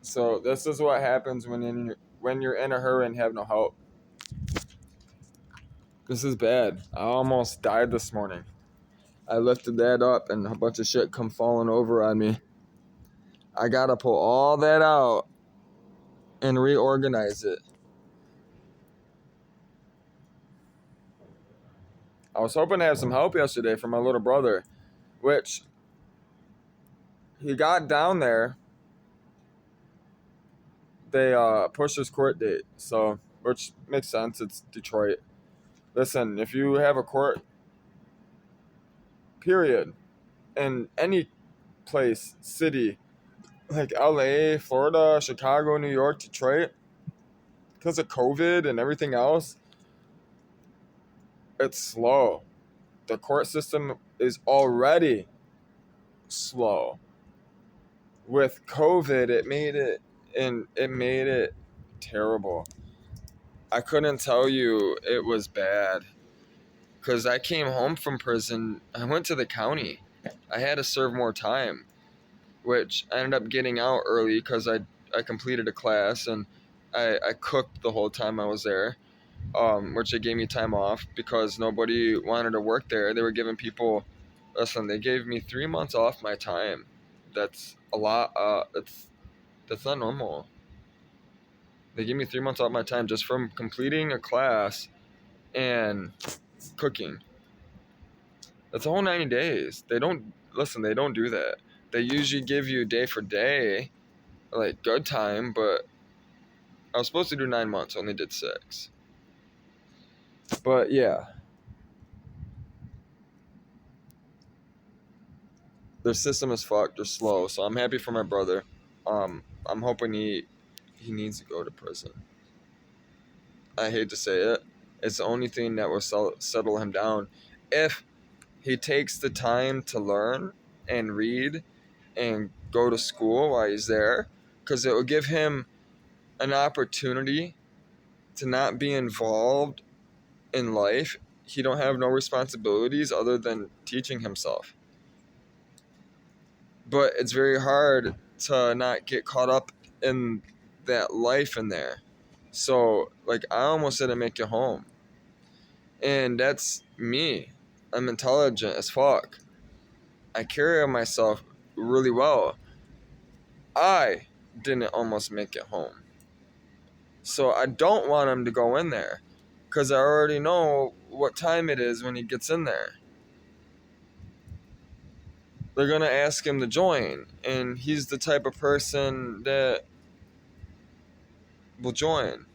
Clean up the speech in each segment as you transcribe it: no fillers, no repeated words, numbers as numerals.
So this is what happens when you're in a hurry and have no help. This is bad. I almost died this morning. I lifted that up and a bunch of shit come falling over on me. I gotta pull all that out and reorganize it. I was hoping to have some help yesterday from my little brother, which he got down there. They pushed his court date, so which makes sense. It's Detroit. Listen, if you have a court, period, in any place, city, like LA, Florida, Chicago, New York, Detroit, because of COVID and everything else, it's slow. The court system is already slow. With COVID, it made it terrible. I couldn't tell you it was bad because I came home from prison. I went to the county. I had to serve more time, which I ended up getting out early because I completed a class and I cooked the whole time I was there, which they gave me time off because nobody wanted to work there. They were giving people, listen, they gave me 3 months off my time. That's a lot. That's not normal. They gave me 3 months off my time just from completing a class and cooking. That's a whole 90 days. They don't do that. They usually give you day for day, like good time, but I was supposed to do 9 months, only did 6. But yeah. Their system is fucked. They're slow. So I'm happy for my brother. I'm hoping he needs to go to prison. I hate to say it. It's the only thing that will settle him down. If he takes the time to learn and read and go to school while he's there, because it will give him an opportunity to not be involved in life. He don't have no responsibilities other than teaching himself. But it's very hard to not get caught up in that life in there. So, like, I almost didn't make it home. And that's me. I'm intelligent as fuck. I carry myself really well. I didn't almost make it home. So I don't want him to go in there because I already know what time it is when he gets in there. They're going to ask him to join, and he's the type of person that will join.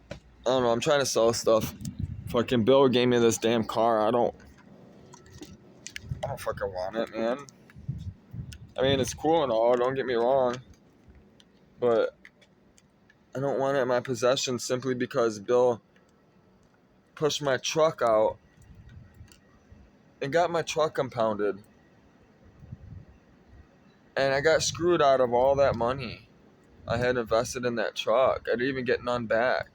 I don't know, I'm trying to sell stuff. Fucking Bill gave me this damn car. I don't fucking want it, man. I mean, it's cool and all, don't get me wrong. But I don't want it in my possession simply because Bill pushed my truck out and got my truck impounded. And I got screwed out of all that money I had invested in that truck. I didn't even get none back,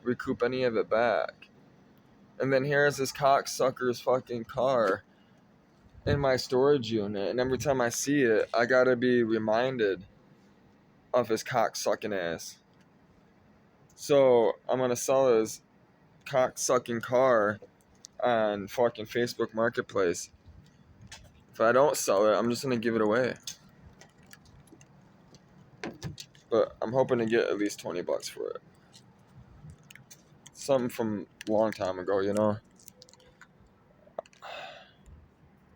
recoup any of it back. And then here's this cocksucker's fucking car in my storage unit. And every time I see it, I gotta be reminded of his cocksucking ass. So I'm gonna sell his cocksucking car on fucking Facebook Marketplace. If I don't sell it, I'm just gonna give it away. But I'm hoping to get at least $20 for it. Something from a long time ago, you know?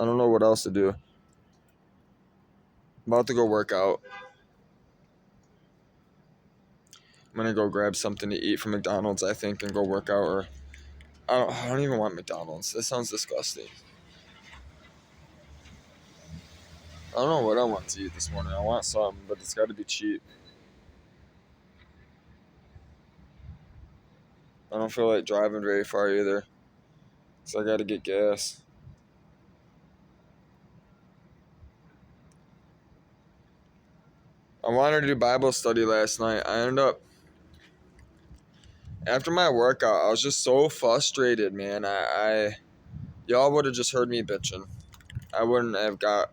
I don't know what else to do. I'm about to go work out. I'm gonna go grab something to eat from McDonald's, I think, and go work out. Or I don't even want McDonald's. That sounds disgusting. I don't know what I want to eat this morning. I want something, but it's got to be cheap. I don't feel like driving very far either, so I got to get gas. I wanted to do Bible study last night. I ended up, after my workout, I was just so frustrated, man. I Y'all would have just heard me bitching. I wouldn't have got...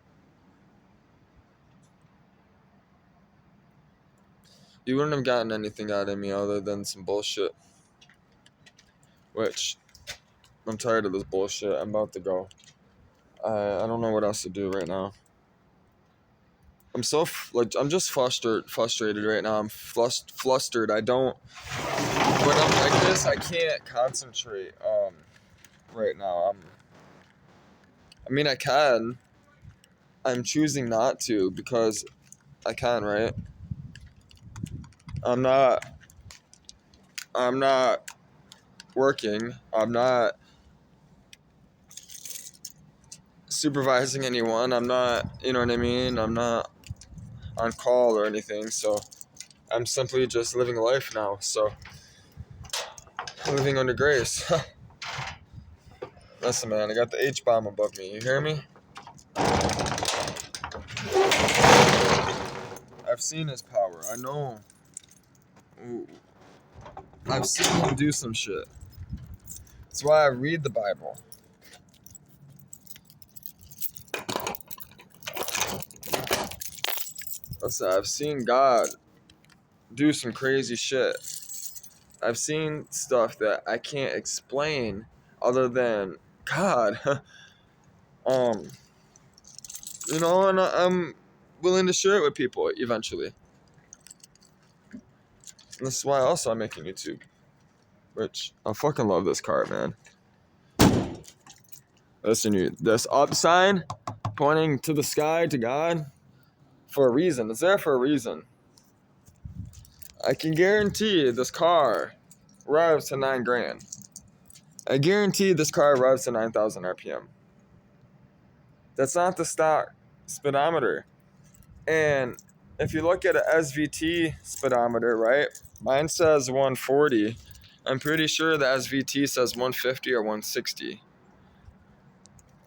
You wouldn't have gotten anything out of me other than some bullshit. Which, I'm tired of this bullshit. I'm about to go. I don't know what else to do right now. I'm so, I'm just frustrated right now. I'm flustered. I don't... When I'm like this, I can't concentrate, right now. I mean, I can. I'm choosing not to because I can, right? I'm not working. I'm not supervising anyone. I'm not, you know what I mean? I'm not on call or anything. So I'm simply just living life now. So living under grace. Listen, man, I got the H-bomb above me. You hear me? I've seen his power. I know. Ooh. I've seen him do some shit. That's why I read the Bible. Listen, I've seen God do some crazy shit. I've seen stuff that I can't explain other than God. You know, and I'm willing to share it with people eventually. And this is why also I'm making YouTube. Which, I fucking love this car, man. Listen, this up sign pointing to the sky, to God, for a reason. It's there for a reason. I can guarantee this car revs to 9 grand. I guarantee this car revs to 9,000 RPM. That's not the stock speedometer. And if you look at an SVT speedometer, right? Mine says 140. I'm pretty sure the SVT says 150 or 160.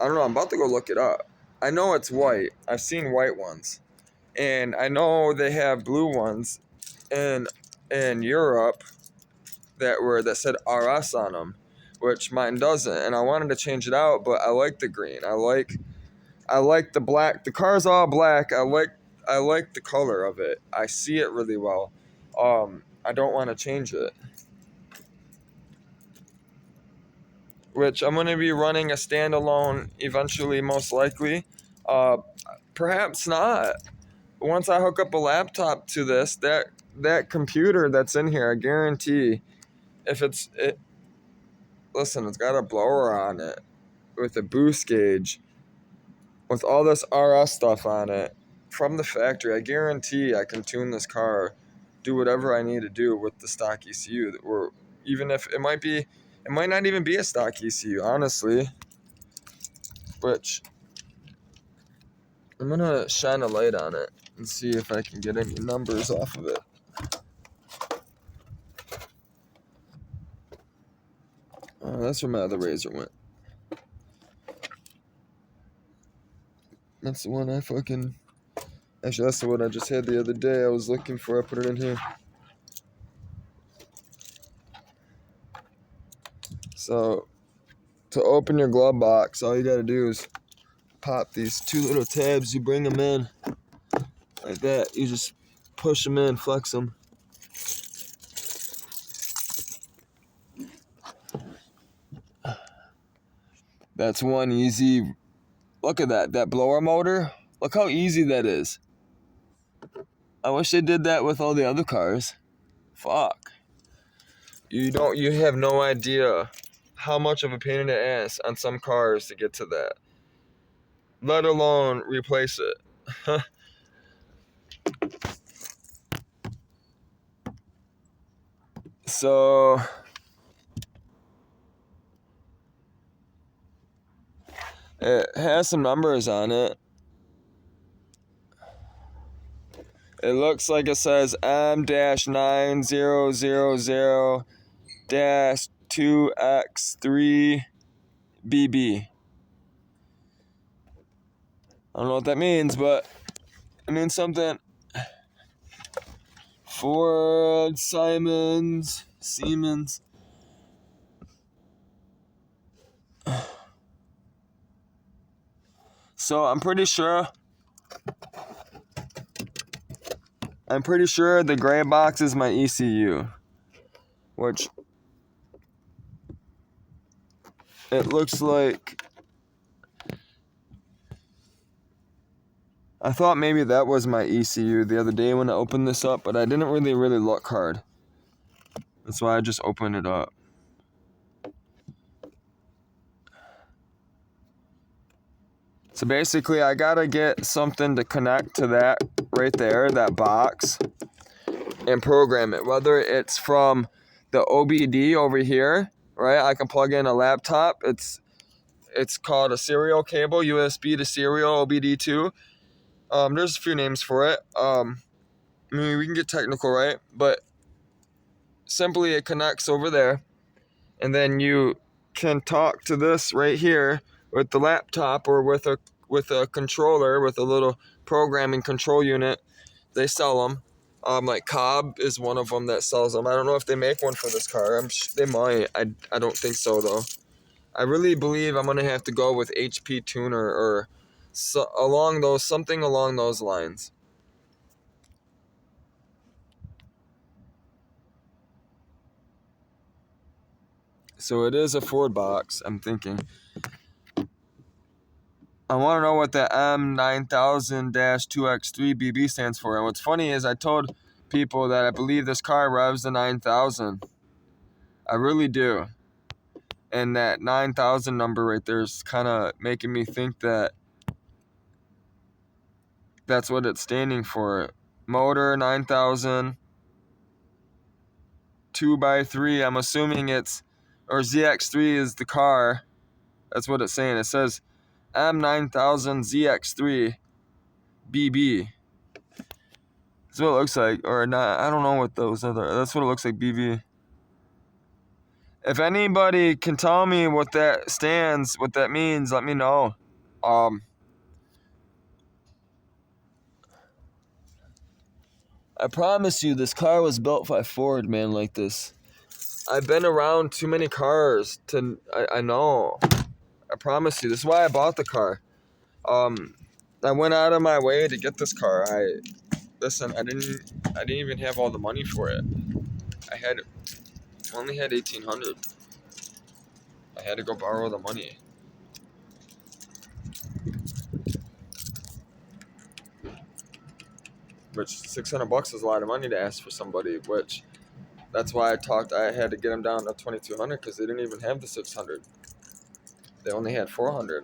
I don't know. I'm about to go look it up. I know it's white. I've seen white ones. And I know they have blue ones in Europe that said RS on them, which mine doesn't. And I wanted to change it out, but I like the green. I like the black. The car's all black. I like the color of it. I see it really well. I don't want to change it. Which I'm going to be running a standalone eventually, most likely. Perhaps not. Once I hook up a laptop to this, that computer that's in here, I guarantee, listen, it's got a blower on it with a boost gauge, with all this RS stuff on it from the factory. I guarantee I can tune this car, do whatever I need to do with the stock ECU, or even if it might not even be a stock ECU, honestly. Which I'm gonna shine a light on it and see if I can get any numbers off of it. Oh, that's where my other razor went. That's the one actually, that's the one I just had the other day. I was looking for. I put it in here. So, to open your glove box, all you gotta do is pop these 2 little tabs. You bring them in like that. You just push them in, flex them. That's one easy. Look at that blower motor. Look how easy that is. I wish they did that with all the other cars. Fuck. You have no idea how much of a pain in the ass on some cars to get to that. Let alone replace it. So it has some numbers on it. It looks like it says M-9000-2X3BB. I don't know what that means, but it means something. Ford, Siemens. So I'm pretty sure the gray box is my ECU, which it looks like. I thought maybe that was my ECU the other day when I opened this up, but I didn't really look hard. That's why I just opened it up. So basically, I gotta get something to connect to that right there, that box, and program it. Whether it's from the OBD over here, right? I can plug in a laptop. It's called a serial cable, USB to serial, OBD2. There's a few names for it. I mean, we can get technical, right? But simply it connects over there, and then you can talk to this right here with the laptop or with a controller, with a little programming control unit. They sell them. Like Cobb is one of them that sells them. I don't know if they make one for this car. They might. I don't think so though. I really believe I'm gonna have to go with HP Tuner or something along those lines. So it is a Ford box, I'm thinking. I want to know what the M9000-2X3BB stands for. And what's funny is I told people that I believe this car revs the 9000. I really do. And that 9000 number right there is kind of making me think that that's what it's standing for. Motor 9000, 2x3. I'm assuming or ZX3 is the car. That's what it's saying. It says M9000 ZX3 BB. That's what it looks like. Or not. I don't know what those other. That's what it looks like, BB. If anybody can tell me what that stands, what that means, let me know. I promise you, this car was built by Ford, man, like this. I've been around too many cars I know. I promise you. This is why I bought the car. I went out of my way to get this car. I didn't even have all the money for it. I only had $1,800. I had to go borrow the money. Which $600 is a lot of money to ask for somebody. Which that's why I had to get them down to $2,200 because they didn't even have the $600. They only had $400.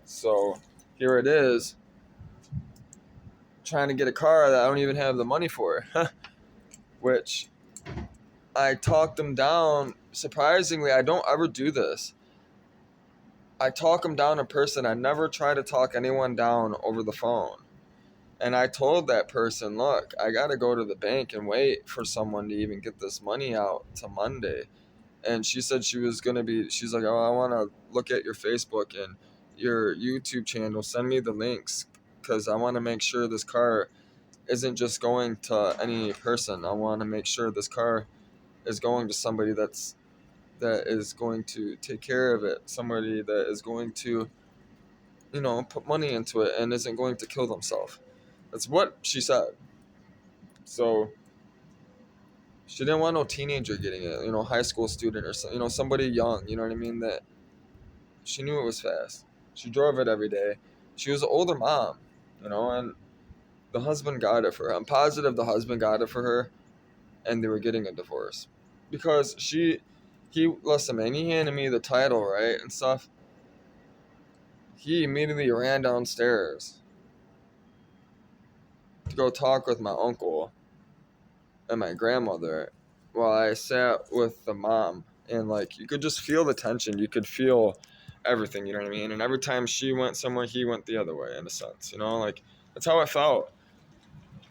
So here it is, trying to get a car that I don't even have the money for. Which I talked them down. Surprisingly, I don't ever do this. I talk them down in person. I never try to talk anyone down over the phone. And I told that person, look, I got to go to the bank and wait for someone to even get this money out to Monday. And she said she's like, oh, I want to look at your Facebook and your YouTube channel. Send me the links because I want to make sure this car isn't just going to any person. I want to make sure this car is going to somebody that is going to take care of it. Somebody that is going to, put money into it and isn't going to kill themselves. That's what she said. So she didn't want no teenager getting it, high school student or somebody young, you know what I mean? That she knew it was fast. She drove it every day. She was an older mom, and the husband got it for her. I'm positive the husband got it for her and they were getting a divorce. Because listen, man, he handed me the title, right, and stuff. He immediately ran downstairs to go talk with my uncle and my grandmother while I sat with the mom. And, you could just feel the tension. You could feel everything, you know what I mean? And every time she went somewhere, he went the other way, in a sense, That's how I felt.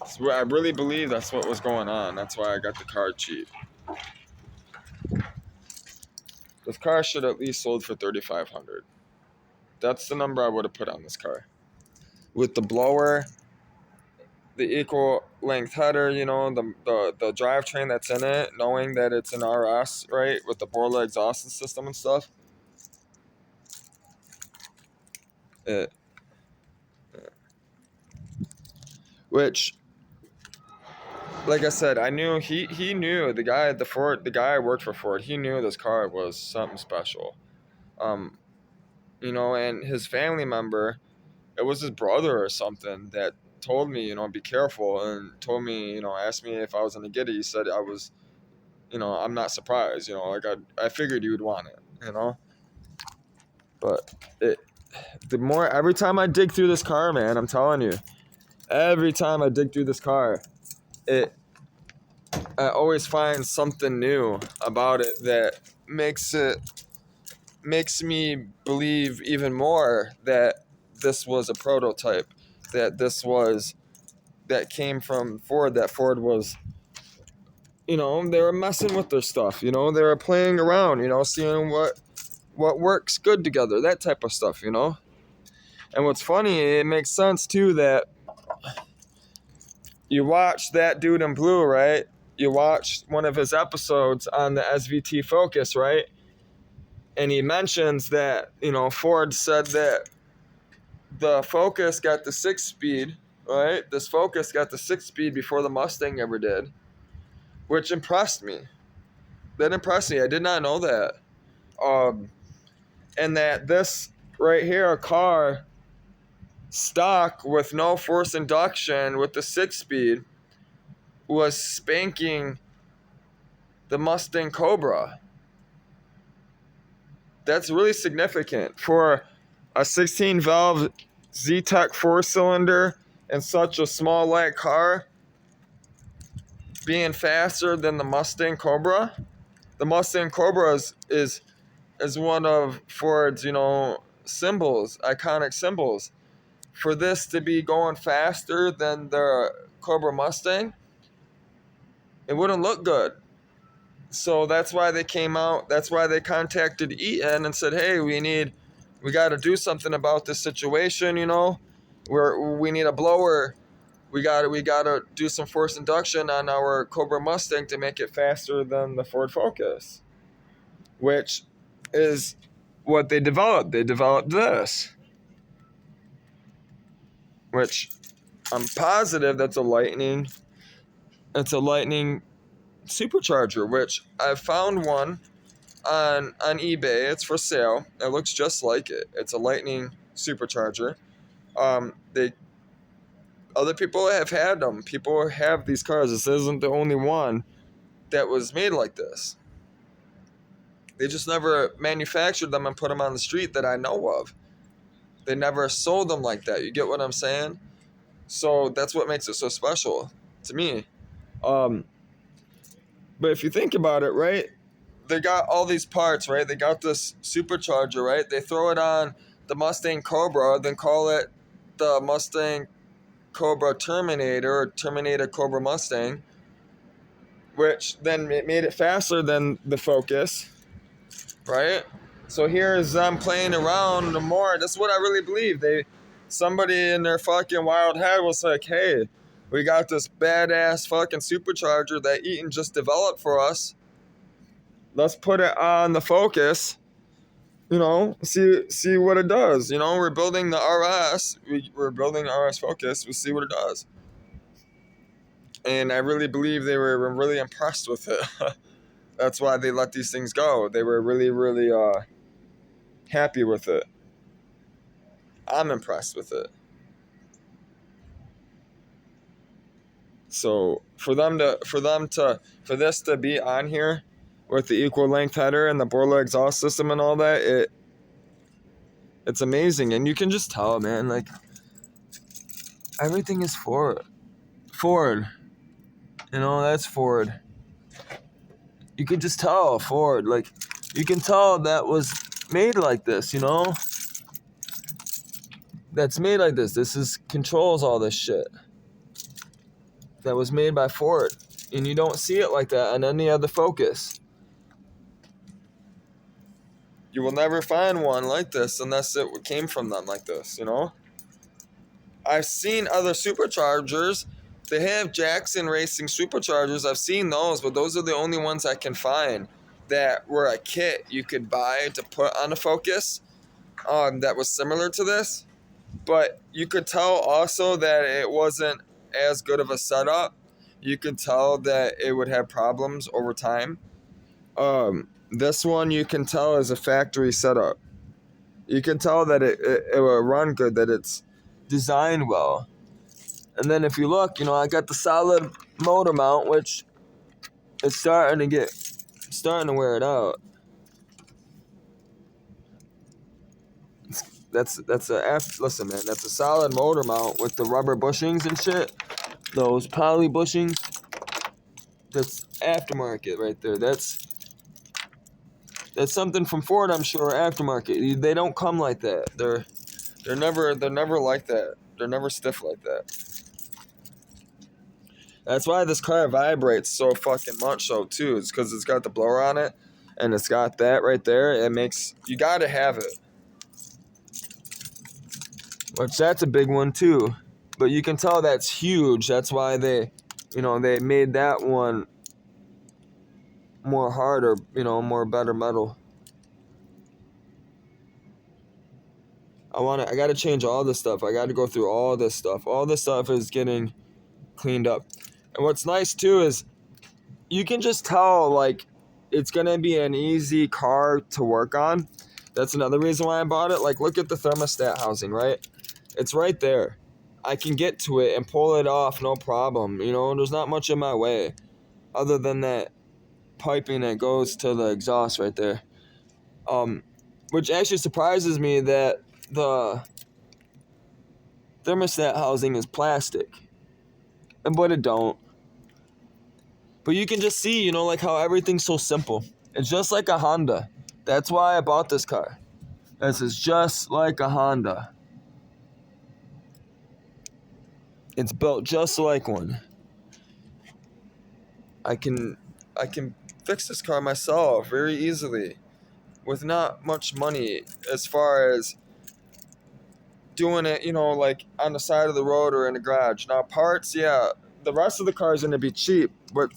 So I really believe that's what was going on. That's why I got the car cheap. This car should at least sold for $3,500. That's the number I would have put on this car. With the blower, the equal length header, the drivetrain that's in it, knowing that it's an RS, right, with the Borla exhaust system and stuff. which, like I said, I knew he knew the guy at the Ford, the guy I worked for Ford. He knew this car was something special. Um, and his family member, it was his brother or something that told me, be careful, and told me, asked me if I was gonna get it. He said I was, I'm not surprised, like I figured you would want it, but it, every time I dig through this car, man, I'm telling you, every time I dig through this car, I always find something new about it that makes me believe even more that this was a prototype, that that came from Ford, that Ford was, they were messing with their stuff, they were playing around, seeing what works good together, that type of stuff, And what's funny, it makes sense too that you watch that dude in blue, right? You watch one of his episodes on the SVT Focus, right? And he mentions that, Ford said that the Focus got the 6-speed, right? This Focus got the 6-speed before the Mustang ever did, which impressed me. That impressed me. I did not know that. And that this right here, a car stock with no force induction with the 6-speed, was spanking the Mustang Cobra. That's really significant for a 16-valve Z-Tech 4-cylinder and such a small light car being faster than the Mustang Cobra. The Mustang Cobra is one of Ford's, symbols, iconic symbols. For this to be going faster than the Cobra Mustang, it wouldn't look good. So that's why they came out. That's why they contacted Eaton and said, "Hey, we got to do something about this situation. We need a blower. We got to do some force induction on our Cobra Mustang to make it faster than the Ford Focus," which is what they developed. They developed this, which I'm positive that's a Lightning. It's a Lightning supercharger, which I found one on eBay. It's for sale. It looks just like it. It's a Lightning supercharger. They Other people have had them. People have these cars. This isn't the only one that was made like this. They just never manufactured them and put them on the street that I know of. They never sold them like that. You get what I'm saying? So that's what makes it so special to me. But if you think about it, right? They got all these parts, right? They got this supercharger, right? They throw it on the Mustang Cobra, then call it the Mustang Cobra Terminator or Terminator Cobra Mustang, which then it made it faster than the Focus, right? So here's them playing around more. That's what I really believe. Somebody in their fucking wild head was like, "Hey, we got this badass fucking supercharger that Eaton just developed for us. Let's put it on the Focus, see what it does. We're building the RS. We're building the RS Focus. We'll see what it does." And I really believe they were really impressed with it. That's why they let these things go. They were really, really happy with it. I'm impressed with it. So for this to be on here with the equal length header and the Borla exhaust system and all that, it's amazing. And you can just tell, man, like everything is Ford. That's Ford. You could just tell Ford, like you can tell that was made like this, That's made like this. This controls all this shit. That was made by Ford. And you don't see it like that on any other Focus. You will never find one like this unless it came from them like this, I've seen other superchargers. They have Jackson Racing superchargers. I've seen those, but those are the only ones I can find that were a kit you could buy to put on a Focus that was similar to this. But you could tell also that it wasn't as good of a setup. You could tell that it would have problems over time. This one you can tell is a factory setup. You can tell that it will run good, that it's designed well. And then if you look, I got the solid motor mount, which is starting to wear it out. Listen, man, that's a solid motor mount with the rubber bushings and shit. Those poly bushings. That's aftermarket right there. That's something from Ford, I'm sure, aftermarket. They don't come like that. They're never like that. They're never stiff like that. That's why this car vibrates so fucking much so too. It's because it's got the blower on it, and it's got that right there. It makes you gotta have it. Which that's a big one too. But you can tell that's huge. That's why they made that one more harder, more better metal. I gotta change all this stuff. I gotta go through all this stuff. All this stuff is getting cleaned up. And what's nice too is you can just tell like it's gonna be an easy car to work on. That's another reason why I bought it. Like, look at the thermostat housing, right? It's right there. I can get to it and pull it off, no problem. There's not much in my way other than that piping that goes to the exhaust right there. Which actually surprises me that the thermostat housing is plastic. But it don't. But you can just see, like how everything's so simple. It's just like a Honda. That's why I bought this car. This is just like a Honda. It's built just like one. I can fix this car myself very easily with not much money as far as doing it, like on the side of the road or in the garage. Now parts, yeah, the rest of the car is going to be cheap, but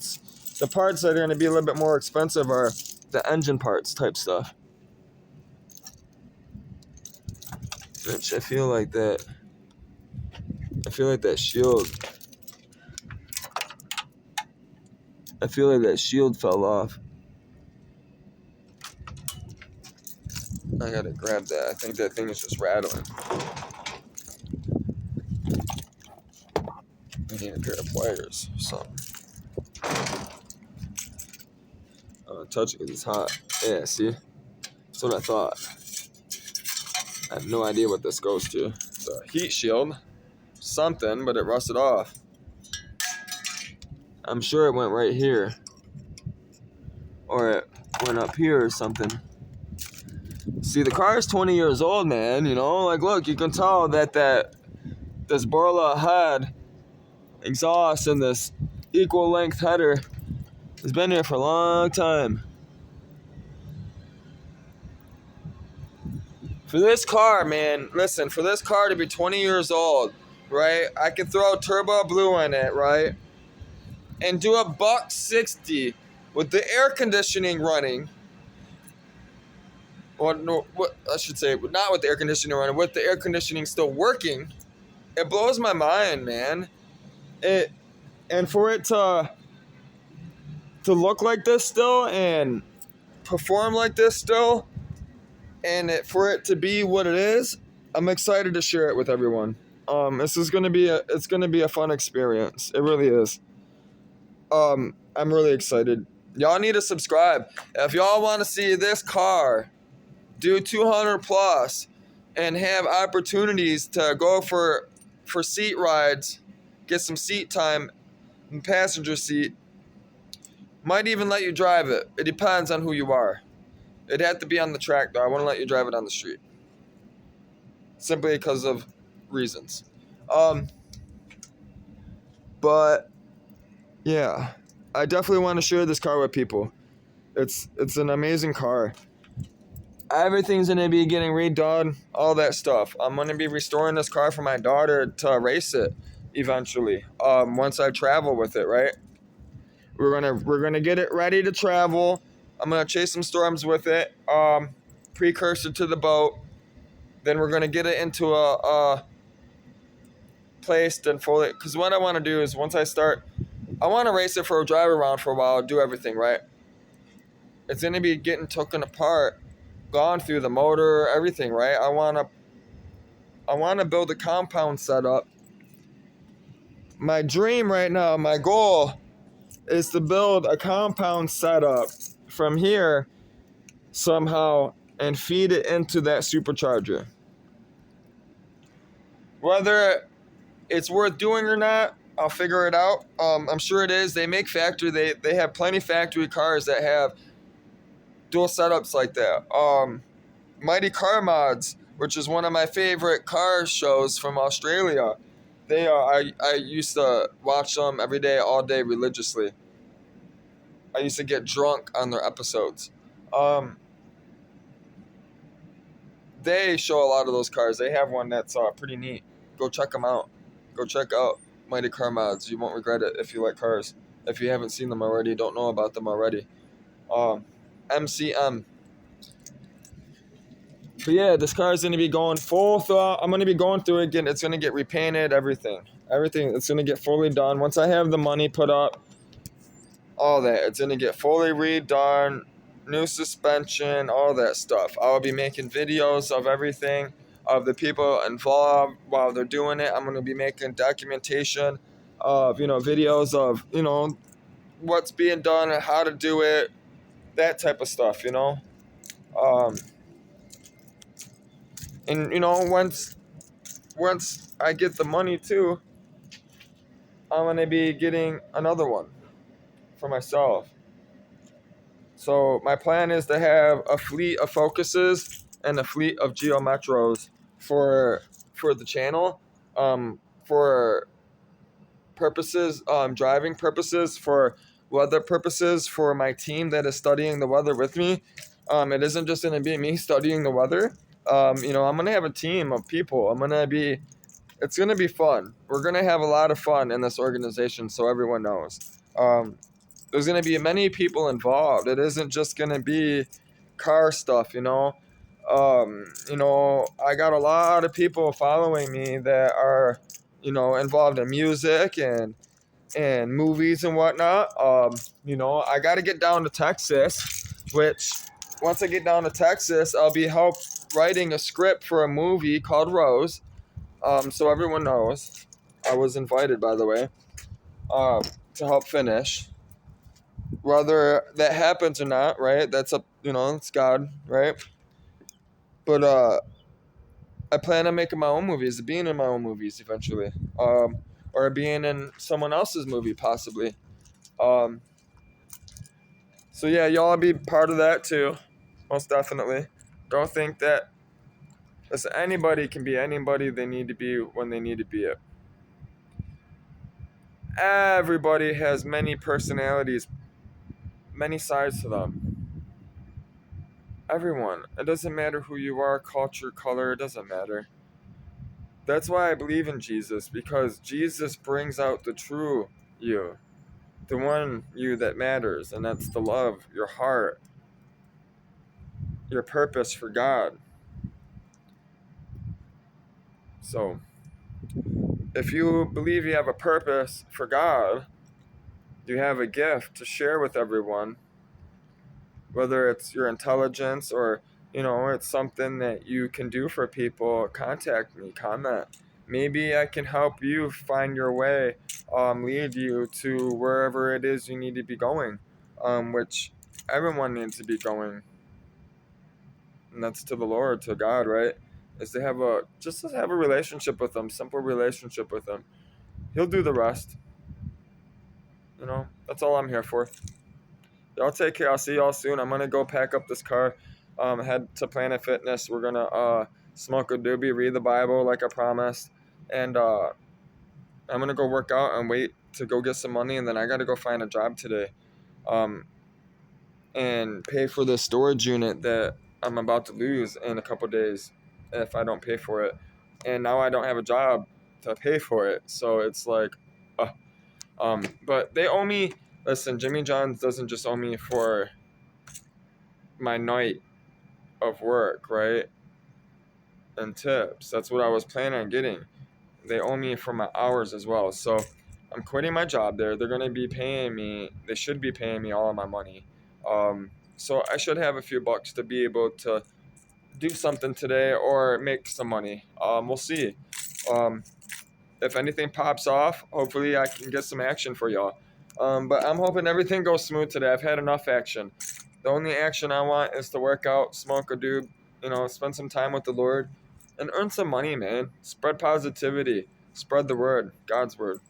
the parts that are going to be a little bit more expensive are the engine parts type stuff. Which I feel like that shield. I feel like that shield fell off. I gotta grab that. I think that thing is just rattling. I need a pair of pliers or something. I'm gonna touch it because it's hot. Yeah, see? That's what I thought. I have no idea what this goes to. It's a heat shield. Something, but it rusted off. I'm sure it went right here. Or it went up here or something. See, the car is 20 years old, man. Like, look, you can tell that this Borla head exhaust and this equal length header has been here for a long time. For this car, man, listen, for this car to be 20 years old, right? I could throw turbo blue in it, right? And do $160 with the air conditioning running. Or no, what I should say, not with the air conditioning running, with the air conditioning still working. It blows my mind, man. And for it to look like this still and perform like this still, and for it to be what it is, I'm excited to share it with everyone. This is gonna be a fun experience. It really is. I'm really excited. Y'all need to subscribe if y'all want to see this car do 200 plus and have opportunities to go for seat rides, get some seat time in passenger seat. Might even let you drive it. It depends on who you are. It'd have to be on the track, though. I wouldn't let you drive it on the street. Simply because of reasons. But, yeah. I definitely want to share this car with people. It's an amazing car. Everything's going to be getting redone, all that stuff. I'm going to be restoring this car for my daughter to race it eventually. Once I travel with it, right? We're gonna get it ready to travel. I'm gonna chase some storms with it. Precursor to the boat. Then we're gonna get it into a placed and fully, because what I want to do is once I start, I want to race it for a drive around for a while, do everything right. It's going to be getting taken apart, gone through the motor, everything, right? I want to build a compound setup. My dream right now, my goal is to build a compound setup from here somehow and feed it into that supercharger. Whether it's worth doing or not, I'll figure it out. I'm sure it is. They make factory. They have plenty factory cars that have dual setups like that. Mighty Car Mods, which is one of my favorite car shows from Australia. They are. I used to watch them every day, all day, religiously. I used to get drunk on their episodes. They show a lot of those cars. They have one that's pretty neat. Go check them out. Go check out Mighty Car Mods. You won't regret it if you like cars. If you haven't seen them already, don't know about them already. MCM. But yeah, this car is going to be going full throttle. I'm going to be going through it again. It's going to get repainted, everything. Everything. It's going to get fully done. Once I have the money put up, all that. It's going to get fully redone. New suspension, all that stuff. I'll be making videos of everything, of the people involved while they're doing it. I'm going to be making documentation of, videos of, what's being done and how to do it, that type of stuff, And once I get the money too, I'm gonna be getting another one for myself. So my plan is to have a fleet of Focuses and a fleet of Geo Metros for the channel, for purposes, driving purposes, for weather purposes, for my team that is studying the weather with me. It isn't just gonna be me studying the weather. I'm gonna have a team of people. It's gonna be fun. We're gonna have a lot of fun in this organization, so everyone knows. There's gonna be many people involved. It isn't just gonna be car stuff, I got a lot of people following me that are, involved in music and movies and whatnot. I got to get down to Texas, which once I get down to Texas, I'll be writing a script for a movie called Rose. So everyone knows, I was invited, by the way, to help finish. Whether that happens or not, right? That's up, it's God, right? But I plan on making my own movies, being in my own movies eventually, or being in someone else's movie possibly. So yeah, y'all be part of that too, most definitely. Don't think that, listen, anybody can be anybody they need to be when they need to be it. Everybody has many personalities, many sides to them. Everyone. It doesn't matter who you are, culture, color, it doesn't matter. That's why I believe in Jesus, because Jesus brings out the true you, the one you that matters, and that's the love, your heart, your purpose for God. So, if you believe you have a purpose for God, you have a gift to share with everyone, whether it's your intelligence or, it's something that you can do for people, contact me, comment. Maybe I can help you find your way, lead you to wherever it is you need to be going, which everyone needs to be going. And that's to the Lord, to God, right? Is to have a relationship with Him, simple relationship with Him. He'll do the rest. That's all I'm here for. Y'all take care. I'll see y'all soon. I'm gonna go pack up this car, head to Planet Fitness. We're gonna smoke a doobie, read the Bible like I promised, and I'm gonna go work out and wait to go get some money, and then I gotta go find a job today, and pay for the storage unit that I'm about to lose in a couple days if I don't pay for it. And now I don't have a job to pay for it, so it's like, but they owe me. Listen, Jimmy John's doesn't just owe me for my night of work, right? And tips. That's what I was planning on getting. they owe me for my hours as well. So I'm quitting my job there. They're gonna be paying me. They should be paying me all of my money. So I should have a few bucks to be able to do something today or make some money. We'll see. Um, if anything pops off, hopefully I can get some action for y'all. But I'm hoping everything goes smooth today. I've had enough action. The only action I want is to work out, smoke a doob, spend some time with the Lord, and earn some money, man. Spread positivity. Spread the word, God's word.